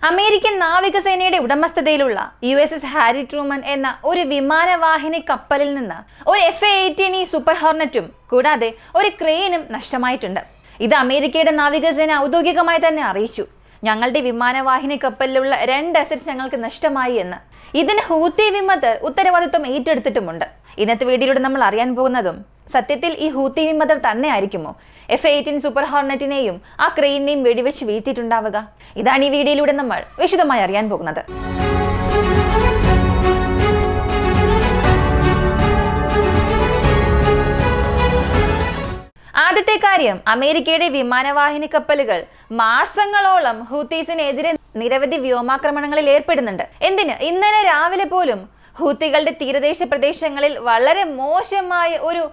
American നാവികസേനയുടെ ഉടമസ്ഥതയിലുള്ള USS Harry Truman എന്ന ഒരു വിമാനവാഹിനി കപ്പലിൽ നിന്ന് ഒരു F/A-18E സൂപ്പർ ഹോർണറ്റും കൂടാതെ ഒരു ക്രെയിനും നഷ്ടമായിട്ടുണ്ട്. ഇത് അമേരിക്കയുടെ നാവികസേന ഔദ്യോഗികമായി തന്നെ അറിയിച്ചു. ഞങ്ങളുടെ വിമാനവാഹിനി കപ്പലിലുള്ള 2 അസറ്റ്സ് ഞങ്ങൾക്ക് നഷ്ടമായി എന്ന്. ഇതിന് ഹൂത്തി വിമതർ ഉത്തരവാദിത്വം ഏറ്റെടുത്തിട്ടുമുണ്ട്. ഇന്നത്തെ വീഡിയോയിലൂടെ നമ്മൾ അറിയാൻ പോകുന്നതും സത്യത്തിൽ ഈ ഹൂത്തി വിമതർ തന്നെ ആയിരിക്കുമോ F/A-18 സൂപ്പർ ഹോർണറ്റിനെയും ആ ക്രെയിനെയും വെടിവെച്ച് വീഴ്ത്തിയിട്ടുണ്ടാവുക? ഇതാണ് ഈ വീഡിയോയിലൂടെ നമ്മൾ വിശദമായി അറിയാൻ പോകുന്നത്. ആദ്യത്തെ കാര്യം, അമേരിക്കയുടെ വിമാനവാഹിനി കപ്പലുകൾ മാസങ്ങളോളം ഹൂത്തീസിനെതിരെ നിരവധി വ്യോമാക്രമണങ്ങളിൽ ഏർപ്പെടുന്നുണ്ട്. എന്തിന്? ഇന്നലെ രാവിലെ പോലും ഹൂത്തികളുടെ തീരദേശ പ്രദേശങ്ങളിൽ വളരെ മോശമായ ഒരു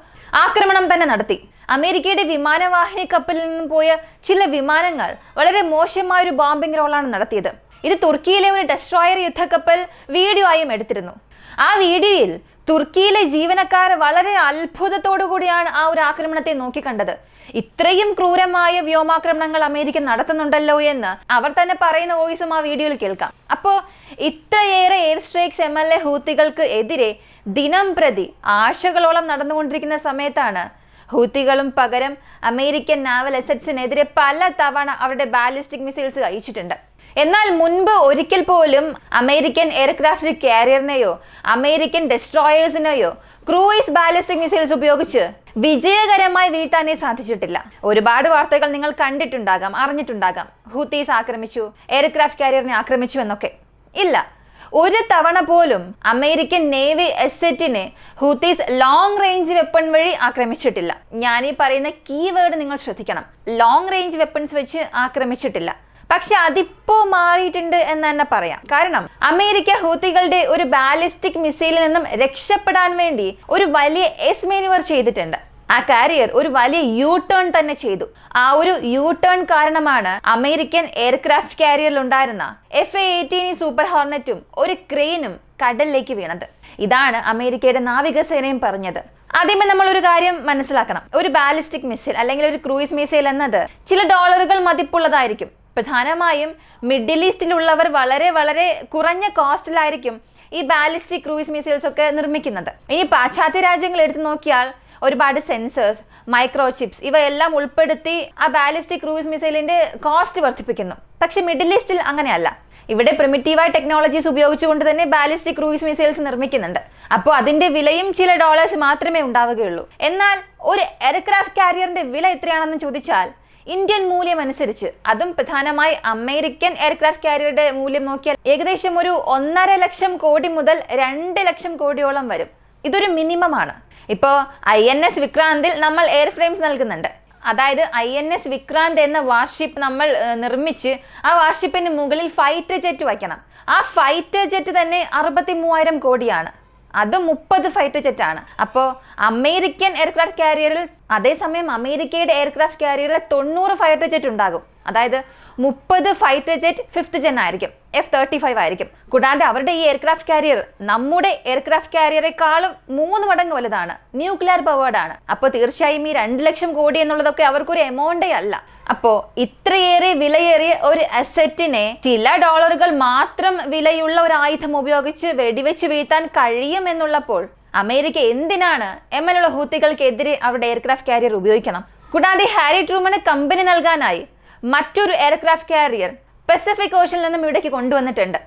ആക്രമണം തന്നെ നടത്തി. അമേരിക്കയുടെ വിമാനവാഹിനി കപ്പലിൽ നിന്നും പോയ ചില വിമാനങ്ങൾ വളരെ മോശമായ ഒരു ബോംബിംഗ് റോളാണ് നടത്തിയത്. ഇത് തുർക്കിയിലെ ഒരു ഡെസ്ട്രോയർ യുദ്ധക്കപ്പൽ വീഡിയോ ആയും എടുത്തിരുന്നു. ആ വീഡിയോയിൽ തുർക്കിയിലെ ജീവനക്കാർ വളരെ അത്ഭുതത്തോടു കൂടിയാണ് ആ ഒരു ആക്രമണത്തെ നോക്കിക്കണ്ടത്. ഇത്രയും ക്രൂരമായ വ്യോമാക്രമണങ്ങൾ അമേരിക്ക നടത്തുന്നുണ്ടല്ലോ എന്ന് അവർ തന്നെ പറയുന്ന വോയിസും ആ വീഡിയോയിൽ കേൾക്കാം. അപ്പോൾ ഇത്രയേറെ എയർ സ്ട്രൈക്സ് MLA ഹൂത്തികൾക്ക് എതിരെ ദിനം പ്രതി ആഴ്ചകളോളം നടന്നുകൊണ്ടിരിക്കുന്ന സമയത്താണ് ഹൂത്തികളും പകരം അമേരിക്കൻ നാവൽ അസറ്റ്സിനെതിരെ പല തവണ അവരുടെ ബാലിസ്റ്റിക് മിസൈൽസ് അയച്ചിട്ടുണ്ട്. എന്നാൽ മുൻപ് ഒരിക്കൽ പോലും അമേരിക്കൻ എയർക്രാഫ്റ്റ് കാരിയറിനെയോ അമേരിക്കൻ ഡെസ്ട്രോയേഴ്സിനെയോ ക്രൂയിസ് ബാലിസ്റ്റിക് മിസൈൽസ് ഉപയോഗിച്ച് വിജയകരമായി വീഴ്ത്താനേ സാധിച്ചിട്ടില്ല. ഒരുപാട് വാർത്തകൾ നിങ്ങൾ കണ്ടിട്ടുണ്ടാകാം, അറിഞ്ഞിട്ടുണ്ടാകാം. ഹൂത്തീസ് ആക്രമിച്ചു, എയർക്രാഫ്റ്റ് കാരിയറിനെ ആക്രമിച്ചു എന്നൊക്കെ. ഇല്ല, ഒരു തവണ പോലും അമേരിക്കൻ നേവി അസറ്റിനെ ഹൂത്തീസ് ലോങ് റേഞ്ച് വെപ്പൺ വഴി ആക്രമിച്ചിട്ടില്ല. ഞാൻ ഈ പറയുന്ന കീവേഡ് നിങ്ങൾ ശ്രദ്ധിക്കണം. ലോങ് റേഞ്ച് വെപ്പൺസ് വെച്ച് ആക്രമിച്ചിട്ടില്ല. പക്ഷെ അതിപ്പോ മാറിയിട്ടുണ്ട് എന്ന് തന്നെ പറയാം. കാരണം അമേരിക്ക ഹൂത്തികളുടെ ഒരു ബാലിസ്റ്റിക് മിസൈലിൽ നിന്നും രക്ഷപ്പെടാൻ വേണ്ടി ഒരു വലിയ എസ് മാനുവർ ചെയ്തിട്ടുണ്ട്. ആ കാരിയർ ഒരു വലിയ U-ടേൺ തന്നെ ചെയ്തു. ആ ഒരു U-ടേൺ കാരണമാണ് അമേരിക്കൻ എയർക്രാഫ്റ്റ് കാരിയറിൽ ഉണ്ടായിരുന്ന F/A-18E സൂപ്പർ ഹോർണറ്റും ഒരു ക്രെയിനും കടലിലേക്ക് വീണത്. ഇതാണ് അമേരിക്കയുടെ നാവികസേനയും പറഞ്ഞത്. ആദ്യമേ നമ്മൾ ഒരു കാര്യം മനസ്സിലാക്കണം. ഒരു ബാലിസ്റ്റിക് മിസൈൽ അല്ലെങ്കിൽ ഒരു ക്രൂയിസ് മിസൈൽ എന്നത് ചില ഡോളറുകൾ മതിപ്പുള്ളതായിരിക്കും. പ്രധാനമായും മിഡിൽ ഈസ്റ്റിലുള്ളവർ വളരെ വളരെ കുറഞ്ഞ കോസ്റ്റിലായിരിക്കും ഈ ബാലിസ്റ്റിക് ക്രൂയിസ് മിസൈൽസ് ഒക്കെ നിർമ്മിക്കുന്നത്. ഇനി പാശ്ചാത്യ രാജ്യങ്ങൾ എടുത്തു നോക്കിയാൽ ഒരുപാട് സെൻസേഴ്സ്, മൈക്രോചിപ്സ് ഇവയെല്ലാം ഉൾപ്പെടുത്തി ആ ബാലിസ്റ്റിക് ക്രൂയിസ് മിസൈലിന്റെ കോസ്റ്റ് വർദ്ധിപ്പിക്കുന്നു. പക്ഷെ മിഡിൽ ഈസ്റ്റിൽ അങ്ങനെയല്ല. ഇവിടെ പ്രിമിറ്റീവായ ടെക്നോളജീസ് ഉപയോഗിച്ചുകൊണ്ട് തന്നെ ബാലിസ്റ്റിക് ക്രൂയിസ് മിസൈൽസ് നിർമ്മിക്കുന്നുണ്ട്. അപ്പോൾ അതിന്റെ വിലയും ചില ഡോളേഴ്സ് മാത്രമേ ഉണ്ടാവുകയുള്ളൂ. എന്നാൽ ഒരു എയർക്രാഫ്റ്റ് കാരിയറിന്റെ വില എത്രയാണെന്ന് ചോദിച്ചാൽ ഇന്ത്യൻ മൂല്യം അനുസരിച്ച്, അതും പ്രധാനമായി അമേരിക്കൻ എയർക്രാഫ്റ്റ് കാരിയറുടെ മൂല്യം നോക്കിയാൽ ഏകദേശം ഒരു 1.5 ലക്ഷം കോടി മുതൽ 2 ലക്ഷം കോടിയോളം വരും. ഇതൊരു മിനിമം ആണ്. ഇപ്പോൾ INS വിക്രാന്തിൽ നമ്മൾ എയർ ഫ്രെയിംസ് നൽകുന്നുണ്ട്. അതായത് INS വിക്രാന്ത് എന്ന വാർഷിപ്പ് നമ്മൾ നിർമ്മിച്ച് ആ വാർഷിപ്പിന് മുകളിൽ ഫൈറ്റർ ജെറ്റ് വയ്ക്കണം. ആ ഫൈറ്റർ ജെറ്റ് തന്നെ 63,000 കോടിയാണ്. അത് 30 ഫൈറ്റർ ജെറ്റ് ആണ്. അപ്പോൾ അമേരിക്കൻ എയർക്രാഫ്റ്റ് കാരിയറിൽ, അതേസമയം അമേരിക്കയുടെ എയർക്രാഫ്റ്റ് കാരിയറിൽ 90 ഫൈറ്റർ ജെറ്റ് ഉണ്ടാകും. അതായത് 30 ഫൈറ്റർ ജെറ്റ് 5th ജെൻ ആയിരിക്കും, F-35 ആയിരിക്കും. കൂടാതെ അവരുടെ ഈ എയർക്രാഫ്റ്റ് കാരിയർ നമ്മുടെ എയർക്രാഫ്റ്റ് കാരിയറെക്കാളും 3 മടങ്ങ് വലുതാണ്, ന്യൂക്ലിയർ പവേർഡ് ആണ്. അപ്പോൾ തീർച്ചയായും ഈ 2 ലക്ഷം കോടി എന്നുള്ളതൊക്കെ അവർക്കൊരു എമൗണ്ടേ അല്ല. അപ്പോൾ ഇത്രയേറെ വിലയേറിയ ഒരു അസറ്റിനെ ചില ഡോളറുകൾ മാത്രം വിലയുള്ള ഒരു ആയുധം ഉപയോഗിച്ച് വെടിവെച്ച് വീഴ്ത്താൻ കഴിയുമെന്നുള്ളപ്പോൾ അമേരിക്ക എന്തിനാണ് MLA ഹൂത്തികൾക്കെതിരെ അവരുടെ എയർക്രാഫ്റ്റ് കാരിയർ ഉപയോഗിക്കണം? കൂടാതെ ഹാരി ട്രൂമന് കമ്പനി നൽകാനായി മറ്റൊരു എയർക്രാഫ്റ്റ് കാരിയർ പസഫിക് ഓഷനിൽ നിന്നും ഇവിടേക്ക് കൊണ്ടുവന്നിട്ടുണ്ട്.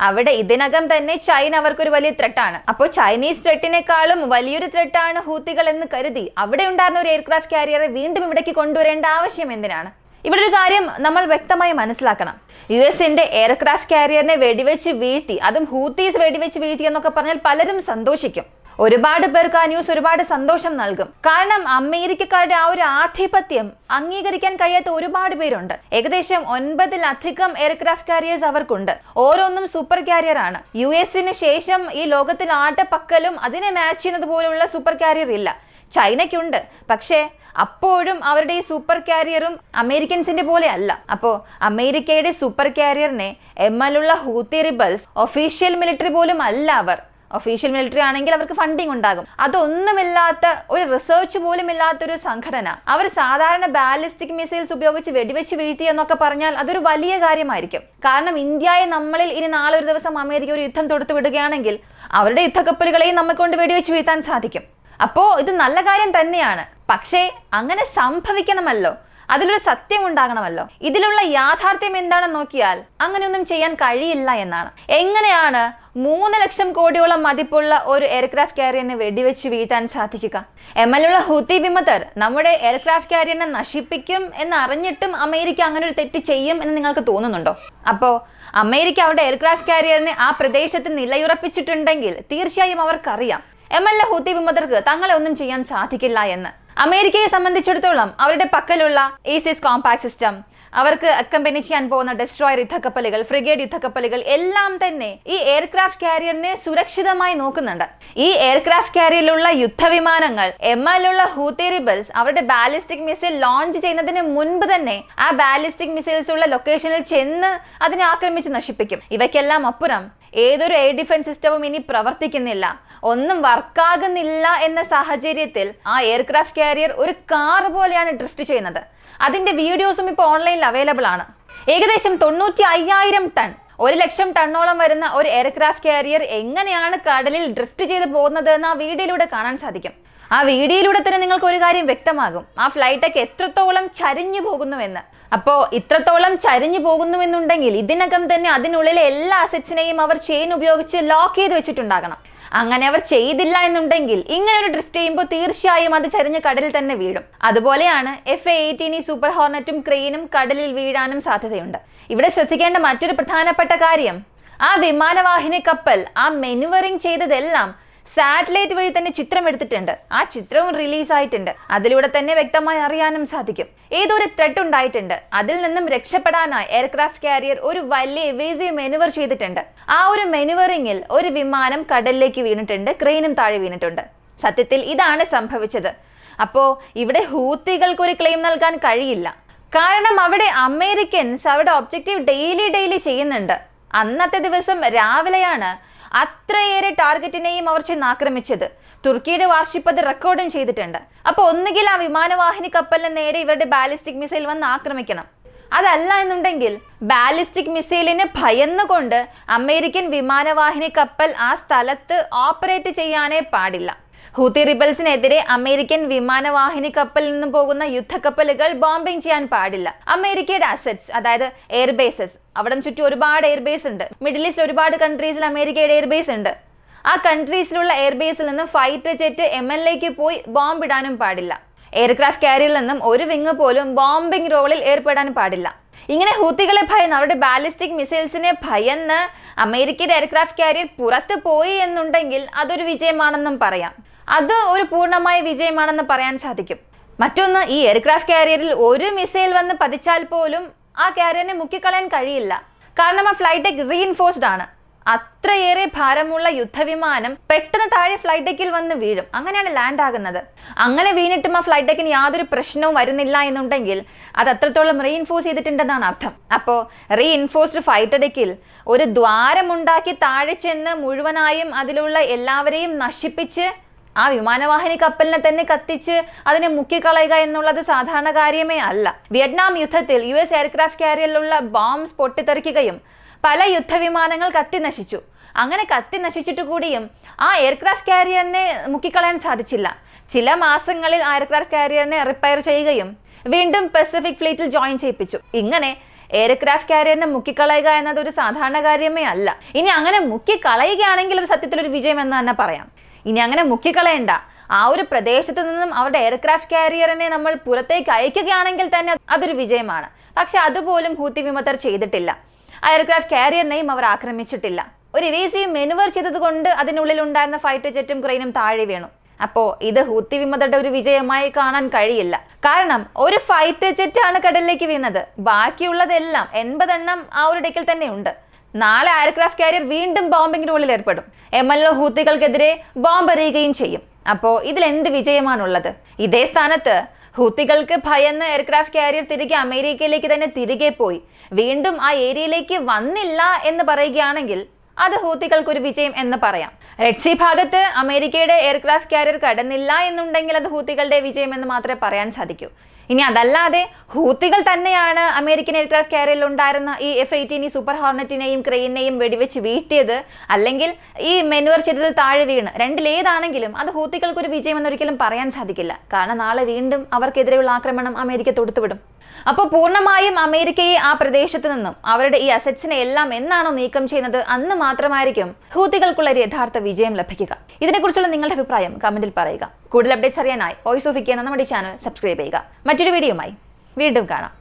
അവിടെ ഇതിനകം തന്നെ ചൈന അവർക്കൊരു വലിയ ത്രെട്ടാണ്. അപ്പോൾ ചൈനീസ് ത്രെട്ടിനേക്കാളും വലിയൊരു ത്രെട്ടാണ് ഹൂത്തികൾ എന്ന് കരുതി അവിടെ ഉണ്ടായിരുന്ന ഒരു എയർക്രാഫ്റ്റ് കാരിയറെ വീണ്ടും ഇവിടേക്ക് കൊണ്ടുവരേണ്ട ആവശ്യം എന്തിനാണ്? ഇവിടെ ഒരു കാര്യം നമ്മൾ വ്യക്തമായി മനസ്സിലാക്കണം. US-ന്റെ എയർക്രാഫ്റ്റ് കാരിയറിനെ വെടിവെച്ച് വീഴ്ത്തി, അതും ഹൂത്തീസ് വെടിവെച്ച് വീഴ്ത്തി എന്നൊക്കെ പറഞ്ഞാൽ പലരും സന്തോഷിക്കും. ഒരുപാട് പേർക്ക് ആ ന്യൂസ് ഒരുപാട് സന്തോഷം നൽകും. കാരണം അമേരിക്കക്കാരുടെ ആ ഒരു ആധിപത്യം അംഗീകരിക്കാൻ കഴിയാത്ത ഒരുപാട് പേരുണ്ട്. ഏകദേശം 9-ലധികം എയർക്രാഫ്റ്റ് കാരിയേഴ്സ് അവർക്കുണ്ട്. ഓരോന്നും സൂപ്പർ കാരിയർ ആണ്. US-ന് ശേഷം ഈ ലോകത്തിൽ ആട്ടപ്പക്കലും അതിനെ മാച്ച് ചെയ്യുന്നത് പോലുള്ള സൂപ്പർ കാരിയർ ഇല്ല. ചൈനയ്ക്കുണ്ട്, പക്ഷേ അപ്പോഴും അവരുടെ ഈ സൂപ്പർ കാരിയറും അമേരിക്കൻസിന്റെ പോലെ അല്ല. അപ്പോൾ അമേരിക്കയുടെ സൂപ്പർ കാരിയറിനെ ML Houthi rebels official military പോലും അല്ല അവർ. ഒഫീഷ്യൽ മിലിറ്ററി ആണെങ്കിൽ അവർക്ക് ഫണ്ടിങ് ഉണ്ടാകും. അതൊന്നുമില്ലാത്ത, ഒരു റിസർച്ച് പോലും ഇല്ലാത്തൊരു സംഘടന അവർ സാധാരണ ബാലിസ്റ്റിക് മിസൈൽസ് ഉപയോഗിച്ച് വെടിവെച്ച് വീഴ്ത്തി എന്നൊക്കെ പറഞ്ഞാൽ അതൊരു വലിയ കാര്യമായിരിക്കും. കാരണം ഇന്ത്യയെ നമ്മളിൽ ഇനി നാളെ ഒരു ദിവസം അമേരിക്ക ഒരു യുദ്ധം തൊടുത്തു വിടുകയാണെങ്കിൽ അവരുടെ യുദ്ധക്കപ്പലുകളെയും നമ്മെ കൊണ്ട് വെടിവെച്ച് വീഴ്ത്താൻ സാധിക്കും. അപ്പോ ഇത് നല്ല കാര്യം തന്നെയാണ്. പക്ഷേ അങ്ങനെ സംഭവിക്കണമല്ലോ, അതിലൊരു സത്യം ഉണ്ടാകണമല്ലോ. ഇതിലുള്ള യാഥാർത്ഥ്യം എന്താണെന്ന് നോക്കിയാൽ അങ്ങനെയൊന്നും ചെയ്യാൻ കഴിയില്ല എന്നാണ്. എങ്ങനെയാണ് 3 ലക്ഷം കോടിയോളം മതിപ്പുള്ള ഒരു എയർക്രാഫ്റ്റ് കാരിയറിനെ വെടിവെച്ച് വീഴ്ത്താൻ സാധിക്കുക? യമനിലുള്ള ഹൂത്തി വിമതർ നമ്മുടെ എയർക്രാഫ്റ്റ് കാരിയറിനെ നശിപ്പിക്കും എന്ന് അറിഞ്ഞിട്ടും അമേരിക്ക അങ്ങനെ ഒരു തെറ്റ് ചെയ്യും എന്ന് നിങ്ങൾക്ക് തോന്നുന്നുണ്ടോ? അപ്പോ അമേരിക്ക അവരുടെ എയർക്രാഫ്റ്റ് കാരിയറിനെ ആ പ്രദേശത്ത് നിലയുറപ്പിച്ചിട്ടുണ്ടെങ്കിൽ തീർച്ചയായും അവർക്കറിയാം യമനിലെ ഹൂത്തി വിമതർക്ക് തങ്ങളെ ഒന്നും ചെയ്യാൻ സാധിക്കില്ല എന്ന്. അമേരിക്കയെ സംബന്ധിച്ചിടത്തോളം അവരുടെ പക്കലുള്ള ഈസിസ് കോമ്പാക്ട് സിസ്റ്റം, അവർക്ക് അക്കമ്പനി ചെയ്യാൻ പോകുന്ന ഡെസ്ട്രോയർ യുദ്ധക്കപ്പലുകൾ, ഫ്രിഗേഡ് യുദ്ധക്കപ്പലുകൾ എല്ലാം തന്നെ ഈ എയർക്രാഫ്റ്റ് കാരിയറിനെ സുരക്ഷിതമായി നോക്കുന്നുണ്ട്. ഈ എയർക്രാഫ്റ്റ് കാരിയറിലുള്ള യുദ്ധവിമാനങ്ങൾ യമനിലുള്ള ഹൂത്തി റിബൽസ് അവരുടെ ബാലിസ്റ്റിക് മിസൈൽ ലോഞ്ച് ചെയ്യുന്നതിന് മുൻപ് തന്നെ ആ ബാലിസ്റ്റിക് മിസൈൽസ് ഉള്ള ലൊക്കേഷനിൽ ചെന്ന് അതിനെ ആക്രമിച്ച് നശിപ്പിക്കും. ഇവയ്ക്കെല്ലാം അപ്പുറം ഏതൊരു എയർ ഡിഫൻസ് സിസ്റ്റവും ഇനി പ്രവർത്തിക്കുന്നില്ല, ഒന്നും വർക്കാകുന്നില്ല എന്ന സാഹചര്യത്തിൽ ആ എയർക്രാഫ്റ്റ് കാരിയർ ഒരു കാർ പോലെയാണ് ഡ്രിഫ്റ്റ് ചെയ്യുന്നത്. അതിന്റെ വീഡിയോസും ഇപ്പോൾ ഓൺലൈനിൽ അവൈലബിൾ ആണ്. ഏകദേശം 95,000 ടൺ, 1 ലക്ഷം ടണ്ണോളം വരുന്ന ഒരു എയർക്രാഫ്റ്റ് കാരിയർ എങ്ങനെയാണ് കടലിൽ ഡ്രിഫ്റ്റ് ചെയ്ത് പോകുന്നത് എന്ന് ആ വീഡിയോയിലൂടെ കാണാൻ സാധിക്കും. ആ വീഡിയോയിലൂടെ തന്നെ നിങ്ങൾക്ക് ഒരു കാര്യം വ്യക്തമാകും, ആ ഫ്ലൈറ്റൊക്കെ എത്രത്തോളം ചരിഞ്ഞു പോകുന്നുവെന്ന്. അപ്പോ ഇത്രത്തോളം ചരിഞ്ഞു പോകുന്നുവെന്നുണ്ടെങ്കിൽ ഇതിനകം തന്നെ അതിനുള്ളിലെ എല്ലാ അസറ്റ്സിനെയും അവർ ചെയിൻ ഉപയോഗിച്ച് ലോക്ക് ചെയ്ത് വെച്ചിട്ടുണ്ടാകണം. അങ്ങനെ അവർ ചെയ്തില്ല എന്നുണ്ടെങ്കിൽ ഇങ്ങനെ ഒരു ഡ്രിഫ്റ്റ് ചെയ്യുമ്പോൾ തീർച്ചയായും അത് ചരിഞ്ഞ് കടലിൽ തന്നെ വീഴും. അതുപോലെയാണ് FA-18 സൂപ്പർ ഹോർണറ്റും ക്രെയിനും കടലിൽ വീഴാനും സാധ്യതയുണ്ട്. ഇവിടെ ശ്രദ്ധിക്കേണ്ട മറ്റൊരു പ്രധാനപ്പെട്ട കാര്യം, ആ വിമാനവാഹിനി കപ്പൽ ആ മെനുവറിംഗ് ചെയ്തതെല്ലാം സാറ്റലൈറ്റ് വഴി തന്നെ ചിത്രം എടുത്തിട്ടുണ്ട്. ആ ചിത്രവും റിലീസ് ആയിട്ടുണ്ട്. അതിലൂടെ തന്നെ വ്യക്തമായി അറിയാനും സാധിക്കും ഏതൊരു ത്രെട്ട് ഉണ്ടായിട്ടുണ്ട്. അതിൽ നിന്നും രക്ഷപ്പെടാനായി എയർക്രാഫ്റ്റ് കാരിയർ ഒരു വലിയ എവേസീവ് മെനുവർ ചെയ്തിട്ടുണ്ട്. ആ ഒരു മെനുവറിംഗിൽ ഒരു വിമാനം കടലിലേക്ക് വീണിട്ടുണ്ട്, ക്രെയിനും താഴെ വീണിട്ടുണ്ട്. സത്യത്തിൽ ഇതാണ് സംഭവിച്ചത്. അപ്പോ ഇവിടെ ഹൂത്തികൾക്ക് ഒരു ക്ലെയിം നൽകാൻ കഴിയില്ല. കാരണം അവിടെ അമേരിക്കൻസ് അവരുടെ ഒബ്ജക്റ്റീവ് ഡെയിലി ചെയ്യുന്നുണ്ട്. അന്നത്തെ ദിവസം രാവിലെയാണ് അത്രയേറെ ടാർഗറ്റിനെയും അവർ ചെന്ന് ആക്രമിച്ചത്. തുർക്കിയുടെ വാർഷിപ്പ് അത് റെക്കോർഡും ചെയ്തിട്ടുണ്ട്. അപ്പൊ ഒന്നുകിൽ ആ വിമാനവാഹിനി കപ്പലിന് നേരെ ഇവരുടെ ബാലിസ്റ്റിക് മിസൈൽ വന്ന് ആക്രമിക്കണം, അതല്ല എന്നുണ്ടെങ്കിൽ ബാലിസ്റ്റിക് മിസൈലിന് ഭയന്നുകൊണ്ട് അമേരിക്കൻ വിമാനവാഹിനി കപ്പൽ ആ സ്ഥലത്ത് ഓപ്പറേറ്റ് ചെയ്യാനേ പാടില്ല. ഹൂത്തി റിബൽസിനെതിരെ അമേരിക്കൻ വിമാനവാഹിനി കപ്പലിൽ നിന്നും പോകുന്ന യുദ്ധക്കപ്പലുകൾ ബോംബിംഗ് ചെയ്യാൻ പാടില്ല. അമേരിക്കയുടെ അസറ്റ്സ്, അതായത് എയർബേസസ്, അവിടെ ചുറ്റും ഒരുപാട് എയർബേസ് ഉണ്ട്. മിഡിൽ ഈസ്റ്റിൽ ഒരുപാട് കൺട്രീസിൽ അമേരിക്കയുടെ എയർബേസ് ഉണ്ട്. ആ കൺട്രീസിലുള്ള എയർബേസിൽ നിന്നും ഫൈറ്റർ ജെറ്റ് യമനിലേക്ക് പോയി ബോംബ് ഇടാനും പാടില്ല. എയർക്രാഫ്റ്റ് കാരിയറിൽ നിന്നും ഒരു വിങ് പോലും ബോംബിംഗ് റോളിൽ ഏർപ്പെടാൻ പാടില്ല. ഇങ്ങനെ ഹൂത്തികളെ ഭയന്ന്, അവരുടെ ബാലിസ്റ്റിക് മിസൈൽസിനെ ഭയന്ന് അമേരിക്കയുടെ എയർക്രാഫ്റ്റ് കാരിയർ പുറത്ത് പോയി എന്നുണ്ടെങ്കിൽ അതൊരു വിജയമാണെന്നും പറയാം. അത് ഒരു പൂർണ്ണമായ വിജയമാണെന്ന് പറയാൻ സാധിക്കും. മറ്റൊന്ന്, ഈ എയർക്രാഫ്റ്റ് കാരിയറിൽ ഒരു മിസൈൽ വന്ന് പതിച്ചാൽ പോലും ആ കാരിയറിനെ മുക്കിക്കളയാൻ കഴിയില്ല. കാരണം ആ ഫ്ലൈറ്റ് ഡെക്ക് റീഇൻഫോഴ്സ്ഡ് ആണ്. അത്രയേറെ ഭാരമുള്ള യുദ്ധവിമാനം പെട്ടെന്ന് താഴെ ഫ്ലൈറ്റ് ഡെക്കിൽ വന്ന് വീഴും. അങ്ങനെയാണ് ലാൻഡ് ആകുന്നത്. അങ്ങനെ വീണിട്ടും ആ ഫ്ലൈറ്റ് ഡെക്കിന് യാതൊരു പ്രശ്നവും വരുന്നില്ല എന്നുണ്ടെങ്കിൽ അത് അത്രത്തോളം റീഇൻഫോഴ്സ് ചെയ്തിട്ടുണ്ടെന്നാണ് അർത്ഥം. അപ്പോൾ റീഇൻഫോഴ്സ്ഡ് ഫൈറ്റർ ഡെക്കിൽ ഒരു ദ്വാരമുണ്ടാക്കി താഴെ ചെന്ന് മുഴുവനായും അതിലുള്ള എല്ലാവരെയും നശിപ്പിച്ച് ആ വിമാനവാഹിനി കപ്പലിനെ തന്നെ കത്തിച്ച് അതിനെ മുക്കിക്കളയുക എന്നുള്ളത് സാധാരണ കാര്യമേ അല്ല. വിയറ്റ്നാം യുദ്ധത്തിൽ US എയർക്രാഫ്റ്റ് കാരിയറിലുള്ള ബോംബ്സ് പൊട്ടിത്തെറിക്കുകയും പല യുദ്ധവിമാനങ്ങൾ കത്തി നശിച്ചു. അങ്ങനെ കത്തി നശിച്ചിട്ട് കൂടിയും ആ എയർക്രാഫ്റ്റ് കാരിയറിനെ മുക്കിക്കളയാൻ സാധിച്ചില്ല. ചില മാസങ്ങളിൽ ആ എയർക്രാഫ്റ്റ് കാരിയറിനെ റിപ്പയർ ചെയ്യുകയും വീണ്ടും പസഫിക് ഫ്ലീറ്റിൽ ജോയിൻ ചെയ്യിപ്പിച്ചു. ഇങ്ങനെ എയർക്രാഫ്റ്റ് കാരിയറിനെ മുക്കിക്കളയുക എന്നത് ഒരു സാധാരണ കാര്യമേ അല്ല. ഇനി അങ്ങനെ മുക്കിക്കളയുകയാണെങ്കിൽ അത് സത്യത്തിലൊരു വിജയം എന്ന് തന്നെ പറയാം. ഇനി അങ്ങനെ മുക്കിക്കളയണ്ട, ആ ഒരു പ്രദേശത്ത് നിന്നും അവരുടെ എയർക്രാഫ്റ്റ് കാരിയറിനെ നമ്മൾ പുറത്തേക്ക് അയക്കുകയാണെങ്കിൽ തന്നെ അതൊരു വിജയമാണ്. പക്ഷെ അതുപോലും ഹൂത്തി വിമതർ ചെയ്തിട്ടില്ല. ആ എയർക്രാഫ്റ്റ് കാരിയറിനെയും അവർ ആക്രമിച്ചിട്ടില്ല. ഒരു എവേസീവ് മെനുവർ ചെയ്തത് കൊണ്ട് അതിനുള്ളിൽ ഉണ്ടായിരുന്ന ഫൈറ്റർ ജെറ്റും ക്രെയിനും താഴെ വീണു. അപ്പോ ഇത് ഹൂത്തി വിമതരുടെ ഒരു വിജയമായി കാണാൻ കഴിയില്ല. കാരണം ഒരു ഫൈറ്റർ ജെറ്റ് ആണ് കടലിലേക്ക് വീണത്. ബാക്കിയുള്ളതെല്ലാം 80 എണ്ണം ആ ഒരു ഡെക്കിൽ തന്നെ ഉണ്ട്. നാളെ എയർക്രാഫ്റ്റ് കാരിയർ വീണ്ടും ബോംബിംഗ് റോളിൽ ഏർപ്പെടും. യമനിലെ ഹൂത്തികൾക്കെതിരെ ബോംബ് എറിയുകയും ചെയ്യും. അപ്പോൾ ഇതിൽ എന്ത് വിജയമാണുള്ളത്? ഇതേ സ്ഥാനത്ത് ഹൂത്തികൾക്ക് ഭയന്ന് എയർക്രാഫ്റ്റ് കാരിയർ തിരികെ അമേരിക്കയിലേക്ക് തന്നെ തിരികെ പോയി വീണ്ടും ആ ഏരിയയിലേക്ക് വന്നില്ല എന്ന് പറയുകയാണെങ്കിൽ അത് ഹൂത്തികൾക്ക് ഒരു വിജയം എന്ന് പറയാം. റെഡ് സീ ഭാഗത്ത് അമേരിക്കയുടെ എയർക്രാഫ്റ്റ് കാരിയർ കടന്നില്ല എന്നുണ്ടെങ്കിൽ അത് ഹൂത്തികളുടെ വിജയം എന്ന് മാത്രമേ പറയാൻ സാധിക്കൂ. ഇനി അതല്ലാതെ ഹൂത്തികൾ തന്നെയാണ് അമേരിക്കൻ എയർക്രാഫ്റ്റ് കാരിയറിൽ ഉണ്ടായിരുന്ന ഈ F-18 സൂപ്പർ ഹോർണറ്റിനെയും ക്രെയിനെയും വെടിവെച്ച് വീഴ്ത്തിയത്, അല്ലെങ്കിൽ ഈ മെനുവർ ചെയ്തതിൽ താഴെ വീണ്, രണ്ടിലേതാണെങ്കിലും അത് ഹൂത്തികൾക്ക് ഒരു വിജയം എന്നൊരിക്കലും പറയാൻ സാധിക്കില്ല. കാരണം നാളെ വീണ്ടും അവർക്കെതിരെയുള്ള ആക്രമണം അമേരിക്ക തൊടുത്തുവിടും. അപ്പോൾ പൂർണ്ണമായും അമേരിക്കയെ ആ പ്രദേശത്ത് നിന്നും അവരുടെ ഈ അസറ്റ്സിനെ എല്ലാം എന്നാണോ നീക്കം ചെയ്യുന്നത് അന്ന് മാത്രമായിരിക്കും ഹൂത്തികൾക്കുള്ള ഒരു യഥാർത്ഥ വിജയം ലഭിക്കുക. ഇതിനെക്കുറിച്ചുള്ള നിങ്ങളുടെ അഭിപ്രായം കമന്റിൽ പറയുക. കൂടുതൽ അപ്ഡേറ്റ്സ് അറിയാനായി വോയിസ് ഓഫ് ഇന്ത്യ എന്ന നമ്മുടെ ചാനൽ സബ്സ്ക്രൈബ് ചെയ്യുക. മറ്റൊരു വീഡിയോയുമായി വീണ്ടും കാണാം.